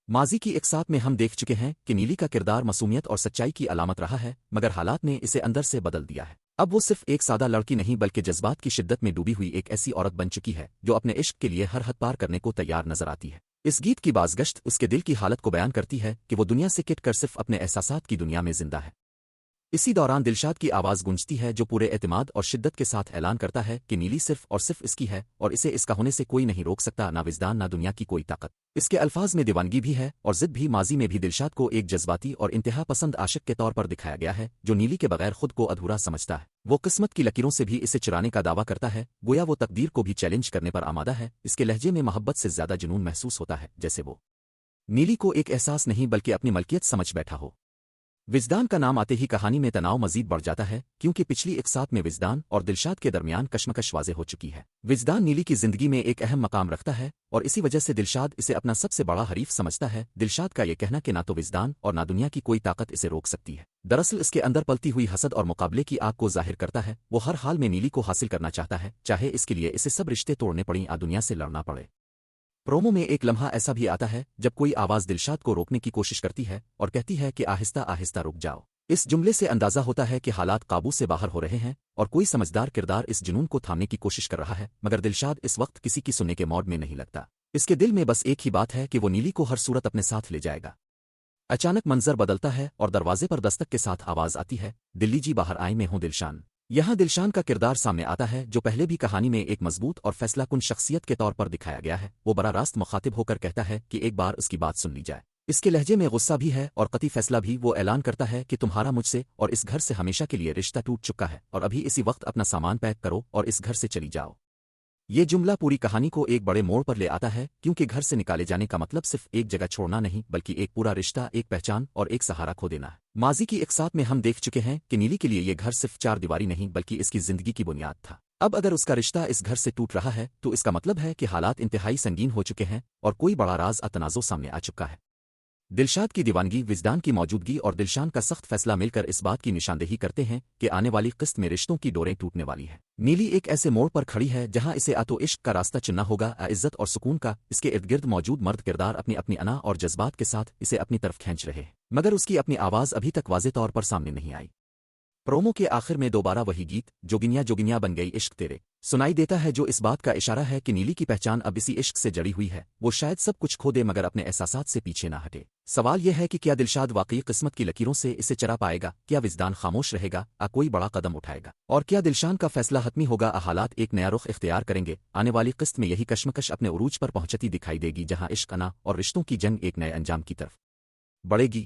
ماضی کی ایک ساتھ میں ہم دیکھ چکے ہیں کہ نیلی کا کردار معصومیت اور سچائی کی علامت رہا ہے، مگر حالات نے اسے اندر سے بدل دیا ہے۔ اب وہ صرف ایک سادہ لڑکی نہیں بلکہ جذبات کی شدت میں ڈوبی ہوئی ایک ایسی عورت بن چکی ہے جو اپنے عشق کے لیے ہر حد پار کرنے کو تیار نظر آتی ہے۔ اس گیت کی بازگشت اس کے دل کی حالت کو بیان کرتی ہے کہ وہ دنیا سے کٹ کر صرف اپنے احساسات کی دنیا میں زندہ ہے۔ اسی دوران دلشاد کی آواز گونجتی ہے جو پورے اعتماد اور شدت کے ساتھ اعلان کرتا ہے کہ نیلی صرف اور صرف اس کی ہے اور اسے اس کا ہونے سے کوئی نہیں روک سکتا، نہ وجدان نہ دنیا کی کوئی طاقت۔ اس کے الفاظ میں دیوانگی بھی ہے اور ضد بھی۔ ماضی میں بھی دلشاد کو ایک جذباتی اور انتہا پسند عاشق کے طور پر دکھایا گیا ہے جو نیلی کے بغیر خود کو ادھورا سمجھتا ہے۔ وہ قسمت کی لکیروں سے بھی اسے چرانے کا دعویٰ کرتا ہے، گویا وہ تقدیر کو بھی چیلنج کرنے پر آمادہ ہے۔ اس کے لہجے میں محبت سے زیادہ جنون محسوس ہوتا ہے، جیسے وہ نیلی کو ایک احساس نہیں بلکہ اپنی ملکیت سمجھ بیٹھا ہو۔ وجدان کا نام آتے ہی کہانی میں تناؤ مزید بڑھ جاتا ہے، کیونکہ پچھلی ایک ساتھ میں وجدان اور دلشاد کے درمیان کشمکش واضح ہو چکی ہے۔ وجدان نیلی کی زندگی میں ایک اہم مقام رکھتا ہے اور اسی وجہ سے دلشاد اسے اپنا سب سے بڑا حریف سمجھتا ہے۔ دلشاد کا یہ کہنا کہ نہ تو وجدان اور نہ دنیا کی کوئی طاقت اسے روک سکتی ہے، دراصل اس کے اندر پلتی ہوئی حسد اور مقابلے کی آگ کو ظاہر کرتا ہے۔ وہ ہر حال میں نیلی کو حاصل کرنا چاہتا ہے، چاہے اس کے لیے اسے سب رشتے توڑنے پڑیں یا دنیا سے لڑنا پڑے۔ پرومو میں ایک لمحہ ایسا بھی آتا ہے جب کوئی آواز دلشاد کو روکنے کی کوشش کرتی ہے اور کہتی ہے کہ آہستہ آہستہ رک جاؤ۔ اس جملے سے اندازہ ہوتا ہے کہ حالات قابو سے باہر ہو رہے ہیں اور کوئی سمجھدار کردار اس جنون کو تھامنے کی کوشش کر رہا ہے، مگر دلشاد اس وقت کسی کی سننے کے موڈ میں نہیں لگتا۔ اس کے دل میں بس ایک ہی بات ہے کہ وہ نیلی کو ہر صورت اپنے ساتھ لے جائے گا۔ اچانک منظر بدلتا ہے اور دروازے پر دستک کے ساتھ آواز آتی ہے، دلی جی باہر آئے، میں ہوں دلشان۔ یہاں دلشان کا کردار سامنے آتا ہے جو پہلے بھی کہانی میں ایک مضبوط اور فیصلہ کن شخصیت کے طور پر دکھایا گیا ہے۔ وہ براہ راست مخاطب ہو کر کہتا ہے کہ ایک بار اس کی بات سن لی جائے۔ اس کے لہجے میں غصہ بھی ہے اور قطعی فیصلہ بھی۔ وہ اعلان کرتا ہے کہ تمہارا مجھ سے اور اس گھر سے ہمیشہ کے لیے رشتہ ٹوٹ چکا ہے اور ابھی اسی وقت اپنا سامان پیک کرو اور اس گھر سے چلی جاؤ۔ یہ جملہ پوری کہانی کو ایک بڑے موڑ پر لے آتا ہے، کیونکہ گھر سے نکالے جانے کا مطلب صرف ایک جگہ چھوڑنا نہیں بلکہ ایک پورا رشتہ، ایک پہچان اور ایک سہارا کھو دینا ہے۔ ماضی کی ایک ساتھ میں ہم دیکھ چکے ہیں کہ نیلی کے لیے یہ گھر صرف چار دیواری نہیں بلکہ اس کی زندگی کی بنیاد تھا۔ اب اگر اس کا رشتہ اس گھر سے ٹوٹ رہا ہے تو اس کا مطلب ہے کہ حالات انتہائی سنگین ہو چکے ہیں اور کوئی بڑا راز تنازع سامنے آ چکا ہے۔ دلشاد کی دیوانگی، وجدان کی موجودگی اور دلشان کا سخت فیصلہ مل کر اس بات کی نشاندہی کرتے ہیں کہ آنے والی قسط میں رشتوں کی ڈوریں ٹوٹنے والی ہے۔ نیلی ایک ایسے موڑ پر کھڑی ہے جہاں اسے تو عشق کا راستہ چننا ہوگا، عزت اور سکون کا۔ اس کے ارد گرد موجود مرد کردار اپنی اپنی انا اور جذبات کے ساتھ اسے اپنی طرف کھینچ رہے ہیں، مگر اس کی اپنی آواز ابھی تک واضح طور پر سامنے نہیں آئی۔ پرومو کے آخر میں دوبارہ وہی گیت، جوگنیا جوگنیا بن گئی عشق تیرے، سنائی دیتا ہے، جو اس بات کا اشارہ ہے کہ نیلی کی پہچان اب اسی عشق سے جڑی ہوئی ہے۔ وہ شاید سب کچھ کھو دے مگر اپنے احساسات سے پیچھے نہ ہٹے۔ سوال یہ ہے کہ کیا دلشاد واقعی قسمت کی لکیروں سے اسے چرا پائے گا؟ کیا وجدان خاموش رہے گا؟ کوئی بڑا قدم اٹھائے گا؟ اور کیا دلشان کا فیصلہ حتمی ہوگا؟ حالات ایک نیا رخ اختیار کریں گے۔ آنے والی قسط میں یہی کشمکش اپنے عروج پر پہنچتی دکھائی دے گی، جہاں عشق، انا اور رشتوں کی جنگ ایک نئے انجام کی طرف بڑھے گی۔